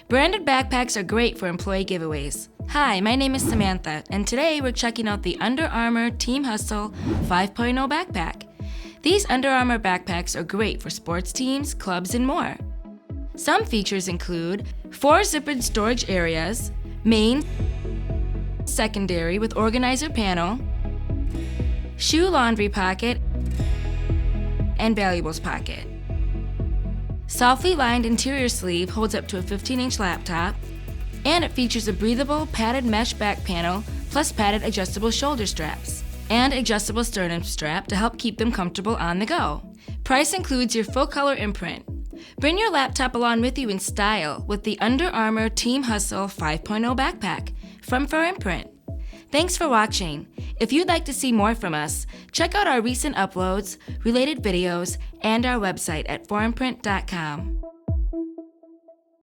Branded backpacks are great for employee giveaways. Hi, my name is Samantha, and today we're checking out the Under Armour Team Hustle 5.0 backpack. These Under Armour backpacks are great for sports teams, clubs, and more. Some features include 4 zippered storage areas, main, secondary with organizer panel, shoe laundry pocket, and valuables pocket. Softly lined interior sleeve holds up to a 15-inch laptop, and it features a breathable padded mesh back panel plus padded adjustable shoulder straps and adjustable sternum strap to help keep them comfortable on the go. Price includes your full color imprint. Bring your laptop along with you in style with the Under Armour Team Hustle 5.0 backpack from 4imprint. Thanks for watching. If you'd like to see more from us, check out our recent uploads, related videos, and our website at 4imprint.com.